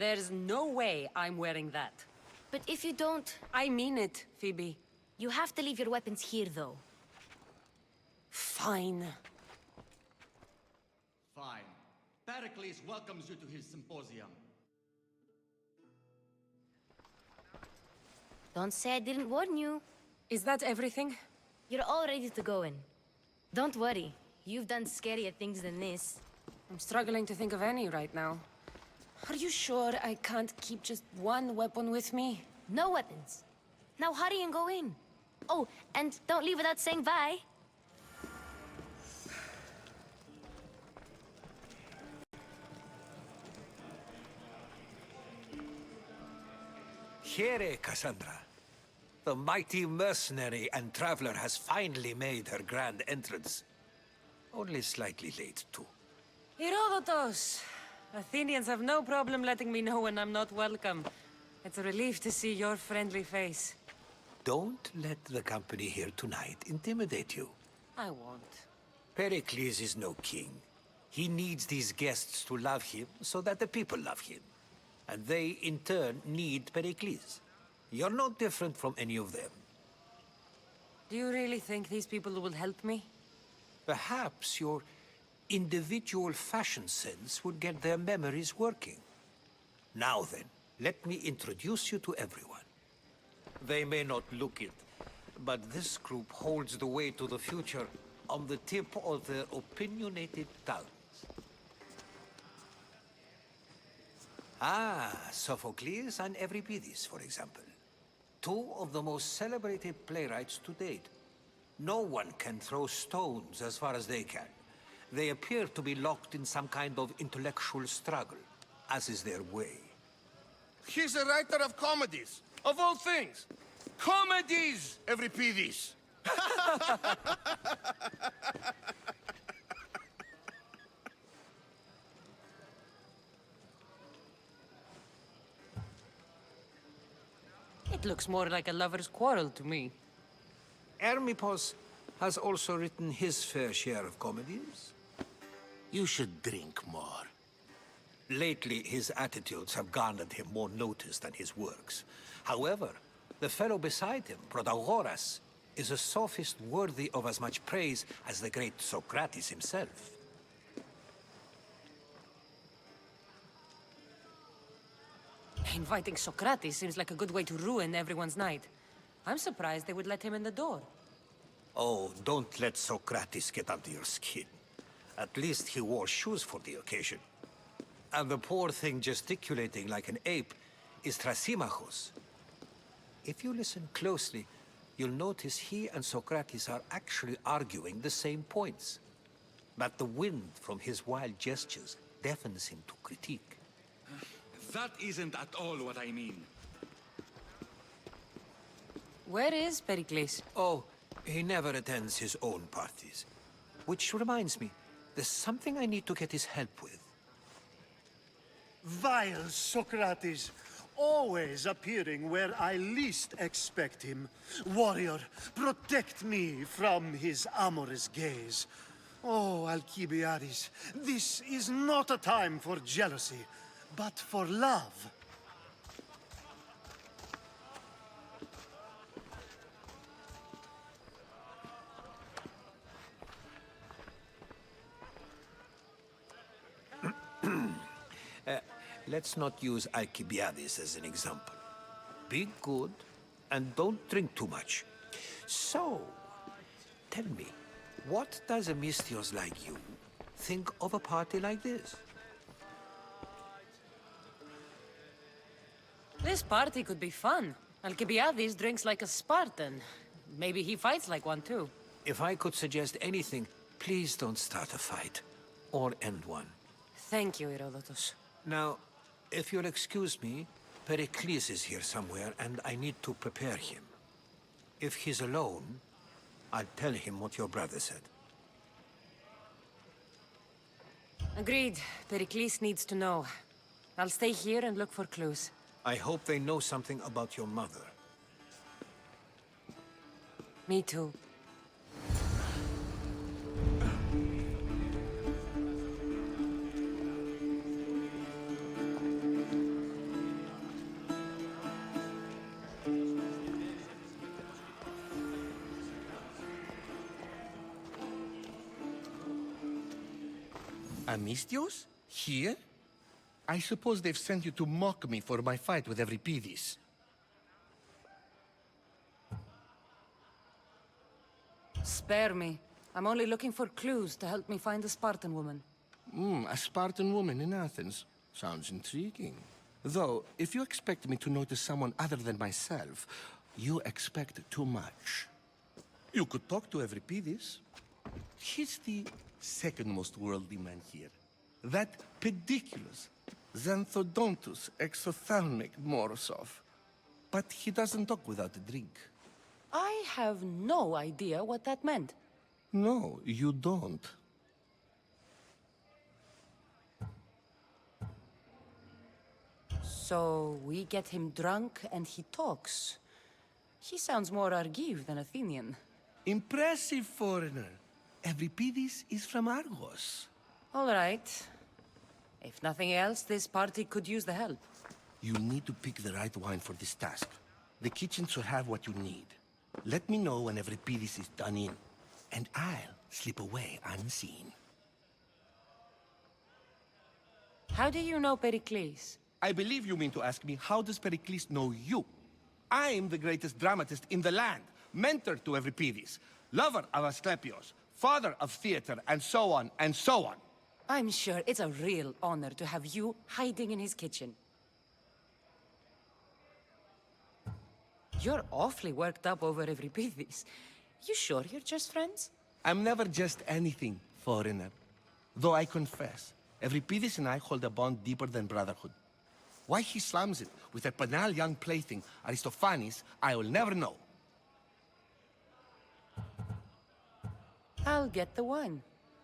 There's no way I'm wearing that. But if you don't... I mean it, Phoebe. You have to leave your weapons here, though. Fine. Fine. Pericles welcomes you to his symposium. Don't say I didn't warn you. Is that everything? You're all ready to go in. Don't worry. You've done scarier things than this. I'm struggling to think of any right now. Are you sure I can't keep just one weapon with me? No weapons. Now hurry and go in. Oh, and don't leave without saying bye. Here, Cassandra. The mighty mercenary and traveler has finally made her grand entrance. Only slightly late, too. Herodotus! Athenians have no problem letting me know when I'm not welcome. It's a relief to see your friendly face. Don't let the company here tonight intimidate you. I won't. Pericles is no king. He needs these guests to love him so that the people love him. And they, in turn, need Pericles. You're no different from any of them. Do you really think these people will help me? Perhaps your individual fashion sense would get their memories working. Now then, let me introduce you to everyone. They may not look it, but this group holds the way to the future on the tip of their opinionated tongues. Ah, Sophocles and Euripides, for example. Two of the most celebrated playwrights to date. No one can throw stones as far as they can. They appear to be locked in some kind of intellectual struggle, as is their way. He's a writer of comedies, of all things. Comedies, Euripides! It looks more like a lover's quarrel to me. Hermippos has also written his fair share of comedies. You should drink more. Lately, his attitudes have garnered him more notice than his works. However, the fellow beside him, Protagoras, is a sophist worthy of as much praise as the great Socrates himself. Inviting Socrates seems like a good way to ruin everyone's night. I'm surprised they would let him in the door. Oh, don't let Socrates get under your skin. At least he wore shoes for the occasion. And the poor thing gesticulating like an ape is Thrasymachos. If you listen closely, you'll notice he and Socrates are actually arguing the same points. But the wind from his wild gestures deafens him to critique. That isn't at all what I mean. Where is Pericles? Oh, he never attends his own parties. Which reminds me, there's something I need to get his help with. Vile Socrates, always appearing where I least expect him. Warrior, protect me from his amorous gaze. Oh, Alcibiades, this is not a time for jealousy, but for love. Let's not use Alcibiades as an example. Be good, and don't drink too much. So, tell me, what does a Misthios like you think of a party like this? This party could be fun. Alcibiades drinks like a Spartan. Maybe he fights like one too. If I could suggest anything, please don't start a fight. Or end one. Thank you, Herodotus. Now, if you'll excuse me, Pericles is here somewhere, and I need to prepare him. If he's alone, I'll tell him what your brother said. Agreed. Pericles needs to know. I'll stay here and look for clues. I hope they know something about your mother. Me too. Amistios? Here? I suppose they've sent you to mock me for my fight with Euripides. Spare me. I'm only looking for clues to help me find a Spartan woman. A Spartan woman in Athens. Sounds intriguing. Though, if you expect me to notice someone other than myself, you expect too much. You could talk to Euripides. He's the second most worldly man here. That pediculous, Xanthodontus exophthalmic Morosov. But he doesn't talk without a drink. I have no idea what that meant. No, you don't. So we get him drunk and he talks. He sounds more Argive than Athenian. Impressive, foreigner. Euripides is from Argos. All right. If nothing else, this party could use the help. You need to pick the right wine for this task. The kitchen should have what you need. Let me know when Euripides is done in, and I'll slip away unseen. How do you know Pericles? I believe you mean to ask me, how does Pericles know you? I'm the greatest dramatist in the land, mentor to Euripides, lover of Asclepios, father of theater, and so on, and so on. I'm sure it's a real honor to have you hiding in his kitchen. You're awfully worked up over Euripides. You sure you're just friends? I'm never just anything, foreigner. Though I confess, Euripides and I hold a bond deeper than brotherhood. Why he slams it with a banal young plaything, Aristophanes, I will never know. I'll get the wine.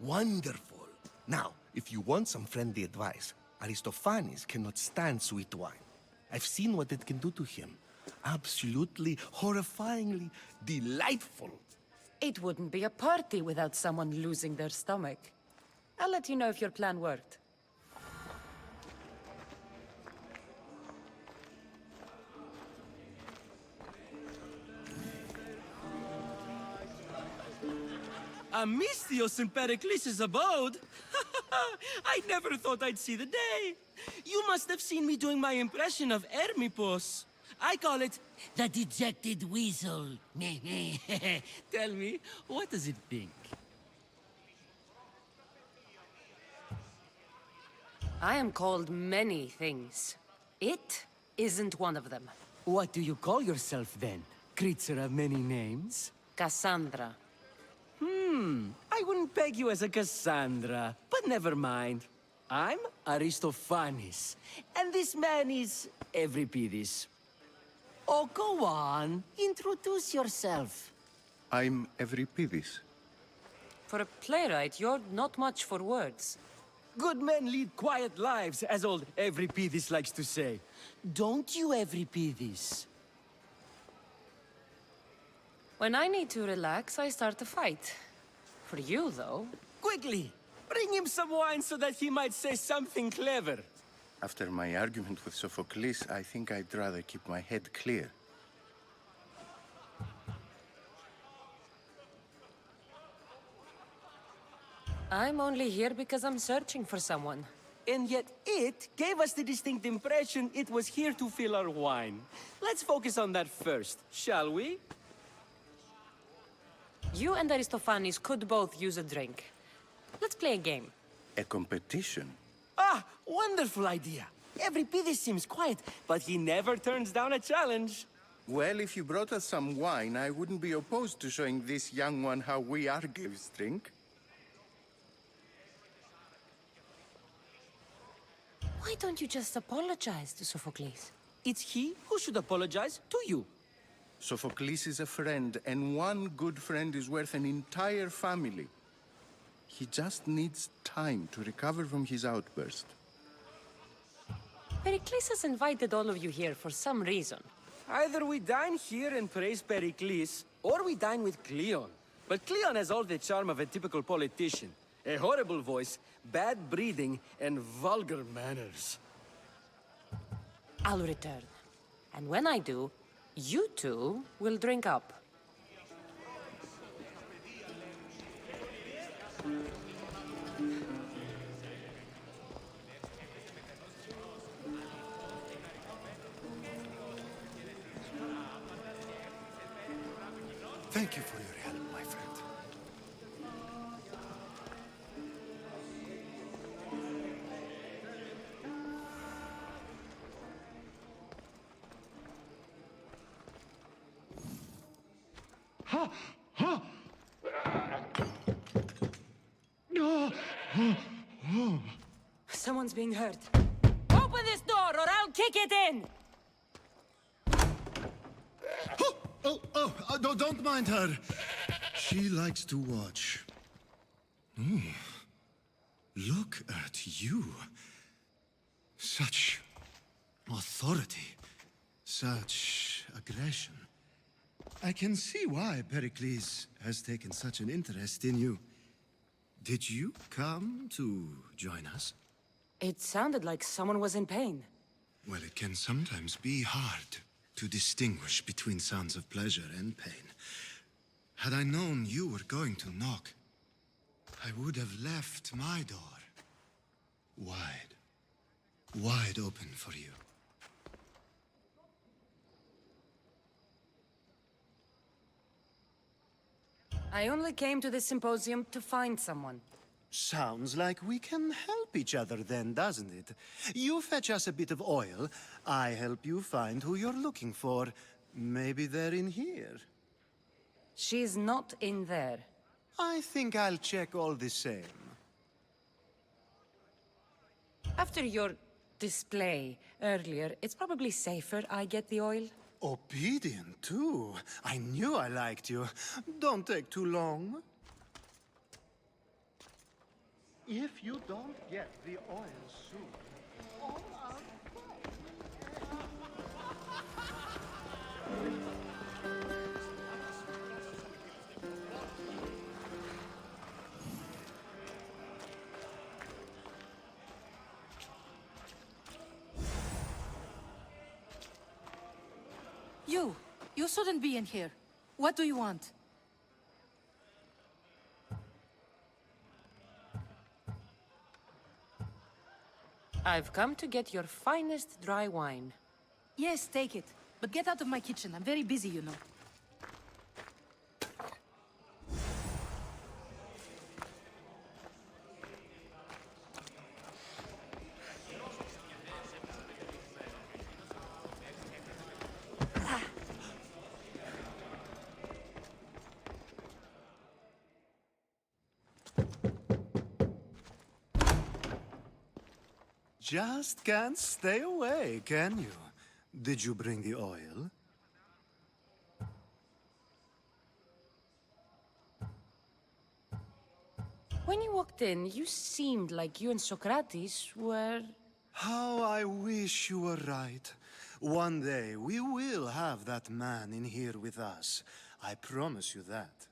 Wonderful. Now, if you want some friendly advice, Aristophanes cannot stand sweet wine. I've seen what it can do to him. Absolutely, horrifyingly delightful. It wouldn't be a party without someone losing their stomach. I'll let you know if your plan worked. Amistios in Pericles' abode? I never thought I'd see the day. You must have seen me doing my impression of Hermippos. I call it the dejected weasel. Tell me, what does it think? I am called many things. It isn't one of them. What do you call yourself then? Creature of many names? Cassandra. I wouldn't peg you as a Cassandra, but never mind. I'm Aristophanes, and this man is Euripides. Oh, go on. Introduce yourself. I'm Euripides. For a playwright, you're not much for words. Good men lead quiet lives, as old Euripides likes to say. Don't you, Euripides? When I need to relax, I start a fight. For you, though... Quickly! Bring him some wine so that he might say something clever. After my argument with Sophocles, I think I'd rather keep my head clear. I'm only here because I'm searching for someone. And yet it gave us the distinct impression it was here to fill our wine. Let's focus on that first, shall we? You and Aristophanes could both use a drink. Let's play a game. A competition? Ah, wonderful idea. Euripides seems quiet, but he never turns down a challenge. Well, if you brought us some wine, I wouldn't be opposed to showing this young one how we Argives drink. Why don't you just apologize to Sophocles? It's he who should apologize to you. Sophocles is a friend, and one good friend is worth an entire family. He just needs time to recover from his outburst. Pericles has invited all of you here for some reason. Either we dine here and praise Pericles, or we dine with Cleon. But Cleon has all the charm of a typical politician. A horrible voice, bad breeding, and vulgar manners. I'll return. And when I do, you two will drink up. Thank you for your help, my friend. Someone's being hurt. Open this door or I'll kick it in! Don't mind her. She likes to watch. Look at you. Such authority. Such aggression. I can see why Pericles has taken such an interest in you. Did you come to join us? It sounded like someone was in pain. Well, it can sometimes be hard to distinguish between sounds of pleasure and pain. Had I known you were going to knock, I would have left my door wide open for you. I only came to this symposium to find someone. Sounds like we can help each other then, doesn't it? You fetch us a bit of oil, I help you find who you're looking for. Maybe they're in here. She's not in there. I think I'll check all the same. After your display earlier, it's probably safer I get the oil. Obedient, too. I knew I liked you. Don't take too long. If you don't get the oil soon, all our You shouldn't be in here. What do you want? I've come to get your finest dry wine. Yes, take it. But get out of my kitchen. I'm very busy, you know. Just can't stay away, can you? Did you bring the oil? When you walked in, you seemed like you and Socrates were... How I wish you were right. One day, we will have that man in here with us. I promise you that.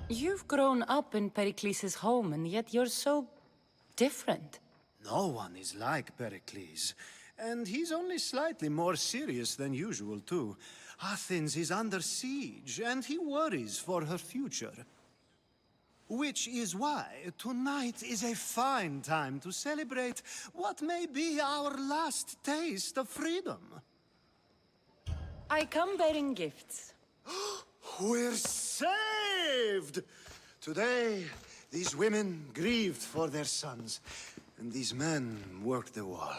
You've grown up in Pericles' home, and yet you're so... different. No one is like Pericles. And he's only slightly more serious than usual, too. Athens is under siege, and he worries for her future. Which is why tonight is a fine time to celebrate what may be our last taste of freedom. I come bearing gifts. We're saved! Today, these women grieved for their sons, and these men worked the wall.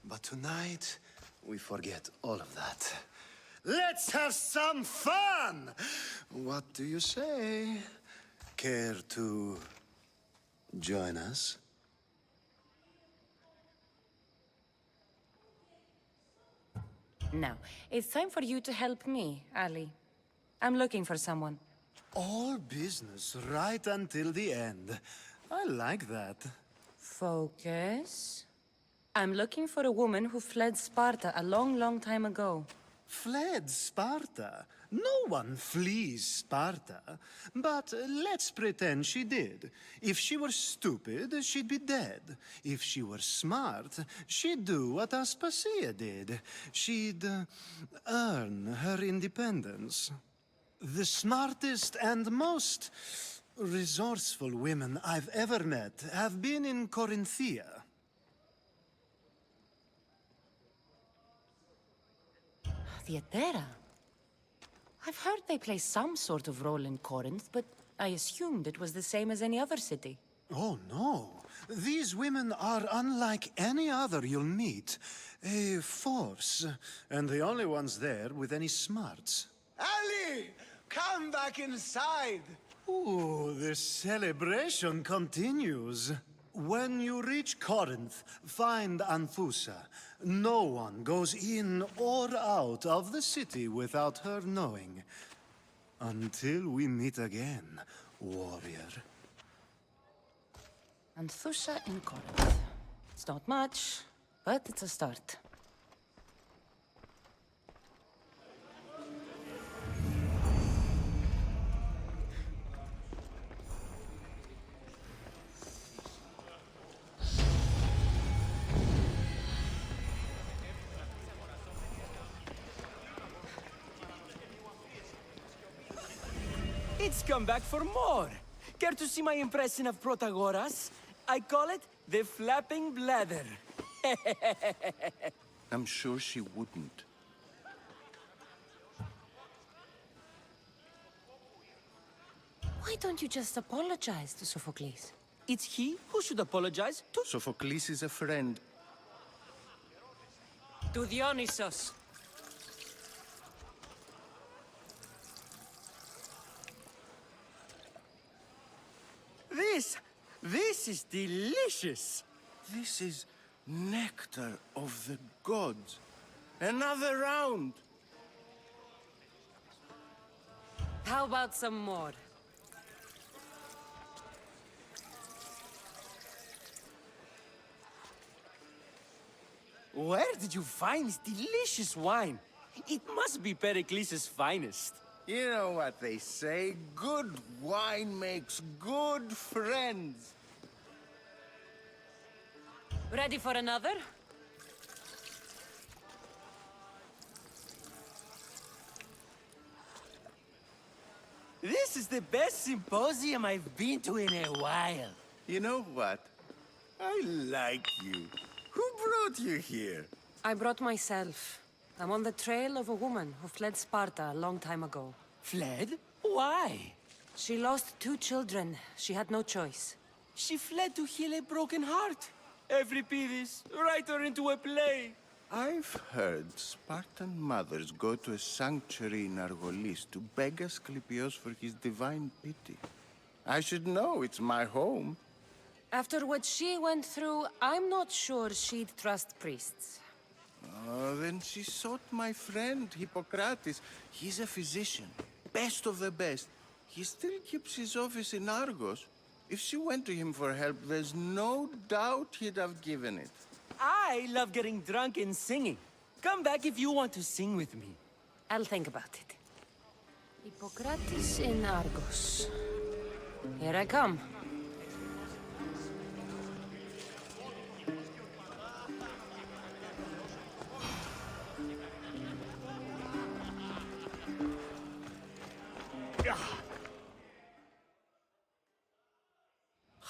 But tonight, we forget all of that. Let's have some fun! What do you say? Care to join us? Now, it's time for you to help me, Ali. I'm looking for someone. All business right until the end. I like that. Focus. I'm looking for a woman who fled Sparta a long, long time ago. Fled Sparta? No one flees Sparta. But let's pretend she did. If she were stupid, she'd be dead. If she were smart, she'd do what Aspasia did. She'd earn her independence. The smartest and most resourceful women I've ever met have been in Corinthia. Theatera. I've heard they play some sort of role in Corinth, but I assumed it was the same as any other city. Oh, no. These women are unlike any other you'll meet. A force, and the only ones there with any smarts. Ali! Come back inside! Ooh, the celebration continues. When you reach Corinth, find Anfusa. No one goes in or out of the city without her knowing. Until we meet again, warrior. Anthusha in Corinth. It's not much, but it's a start. It's come back for more. Care to see my impression of Protagoras? I call it the flapping bladder. I'm sure she wouldn't. Why don't you just apologize to Sophocles? It's he who should apologize to... Sophocles is a friend. To Dionysos. This is delicious. This is nectar of the gods. Another round. How about some more? Where did you find this delicious wine? It must be Pericles' finest. You know what they say, good wine makes good friends. Ready for another? This is the best symposium I've been to in a while. You know what? I like you. Who brought you here? I brought myself. I'm on the trail of a woman who fled Sparta a long time ago. Fled? Why? She lost 2 children. She had no choice. She fled to heal a broken heart. Euripides, write her into a play. I've heard Spartan mothers go to a sanctuary in Argolis to beg Asclepios for his divine pity. I should know, it's my home. After what she went through, I'm not sure she'd trust priests. Oh, then she sought my friend, Hippocrates. He's a physician, best of the best. He still keeps his office in Argos. If she went to him for help, there's no doubt he'd have given it. I love getting drunk and singing. Come back if you want to sing with me. I'll think about it. Hippocrates in Argos. Here I come.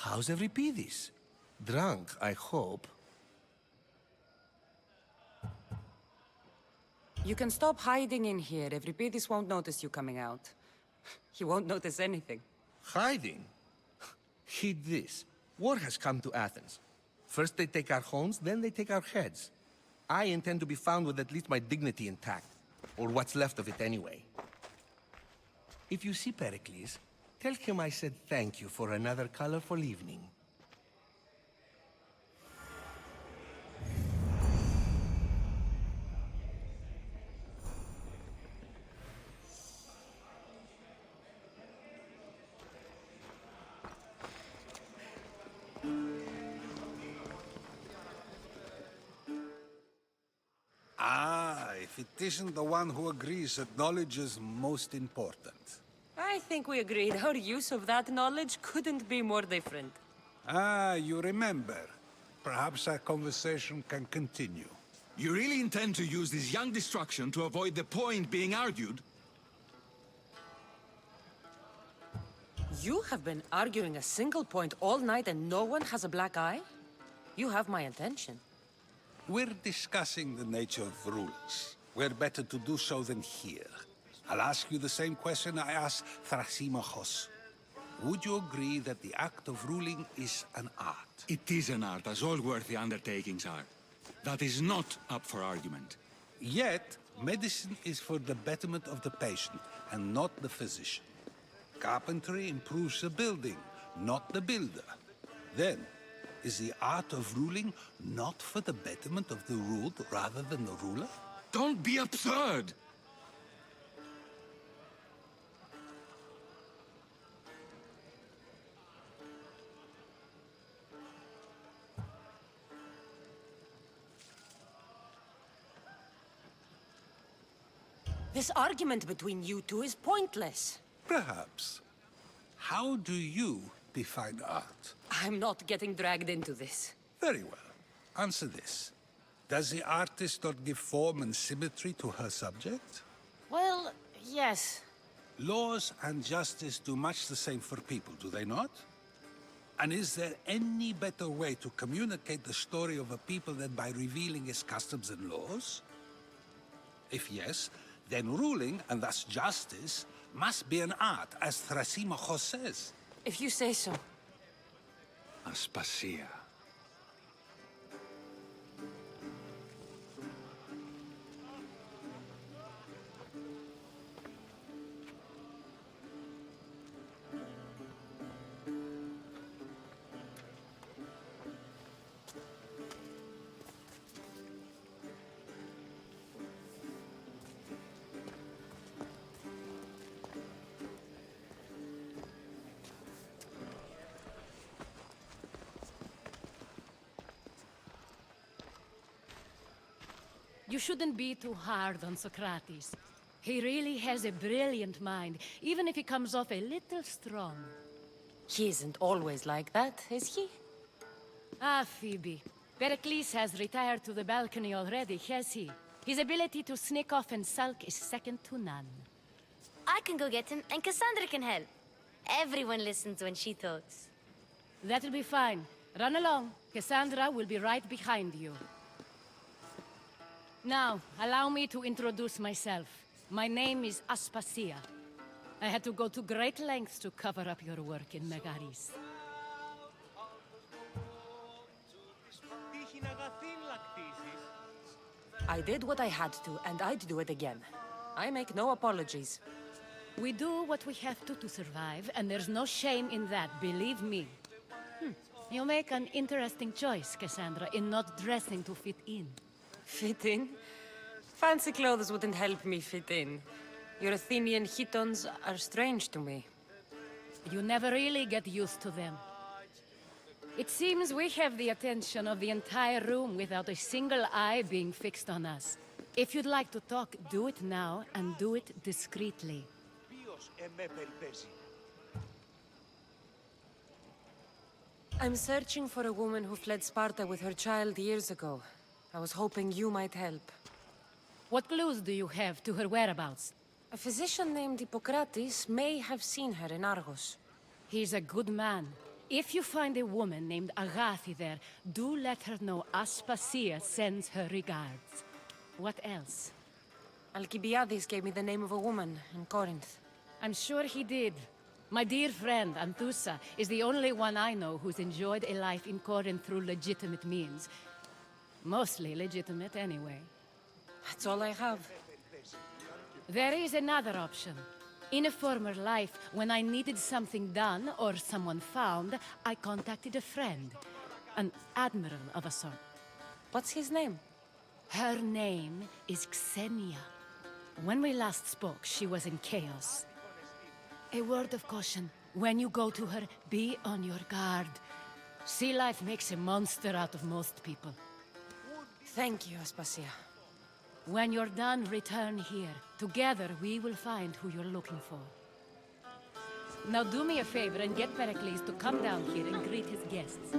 How's Euripides? Drunk, I hope. You can stop hiding in here. Euripides won't notice you coming out. He won't notice anything. Hiding? Heed this. War has come to Athens. First they take our homes, then they take our heads. I intend to be found with at least my dignity intact. Or what's left of it anyway. If you see Pericles, tell him I said thank you for another colorful evening. Ah, if it isn't the one who agrees that knowledge is most important. I think we agreed our use of that knowledge couldn't be more different. Ah, you remember. Perhaps our conversation can continue. You really intend to use this young destruction to avoid the point being argued? You have been arguing a single point all night and no one has a black eye? You have my attention. We're discussing the nature of rules. Where better to do so than here? I'll ask you the same question I asked Thrasymachos. Would you agree that the act of ruling is an art? It is an art, as all worthy undertakings are. That is not up for argument. Yet, medicine is for the betterment of the patient, and not the physician. Carpentry improves the building, not the builder. Then, is the art of ruling not for the betterment of the ruled rather than the ruler? Don't be absurd! This argument between you two is pointless. Perhaps. How do you define art? I'm not getting dragged into this. Very well. Answer this. Does the artist not give form and symmetry to her subject? Well, yes. Laws and justice do much the same for people, do they not? And is there any better way to communicate the story of a people than by revealing its customs and laws? If yes, then ruling, and thus justice, must be an art, as Thrasymachos says. If you say so. Aspasia. You shouldn't be too hard on Socrates. He really has a brilliant mind, even if he comes off a little strong. He isn't always like that, is he? Ah, Phoebe. Pericles has retired to the balcony already, has he? His ability to sneak off and sulk is second to none. I can go get him, and Cassandra can help. Everyone listens when she talks. That'll be fine. Run along. Cassandra will be right behind you. Now, allow me to introduce myself. My name is Aspasia. I had to go to great lengths to cover up your work in Megaris. I did what I had to, and I'd do it again. I make no apologies. We do what we have to survive, and there's no shame in that, believe me. You make an interesting choice, Cassandra, in not dressing to fit in. Fit in? Fancy clothes wouldn't help me fit in. Your Athenian chitons are strange to me. You never really get used to them. It seems we have the attention of the entire room without a single eye being fixed on us. If you'd like to talk, do it now, and do it discreetly. I'm searching for a woman who fled Sparta with her child years ago. I was hoping you might help. What clues do you have to her whereabouts? A physician named Hippocrates may have seen her in Argos. He's a good man. If you find a woman named Agathi there, do let her know Aspasia sends her regards. What else? Alcibiades gave me the name of a woman in Corinth. I'm sure he did. My dear friend, Anthusa, is the only one I know who's enjoyed a life in Corinth through legitimate means. Mostly legitimate, anyway. That's all I have. There is another option. In a former life, when I needed something done or someone found, I contacted a friend. An admiral of a sort. What's his name? Her name is Xenia. When we last spoke, she was in chaos. A word of caution. When you go to her, be on your guard. Sea life makes a monster out of most people. Thank you, Aspasia. When you're done, return here. Together, we will find who you're looking for. Now do me a favor and get Pericles to come down here and greet his guests.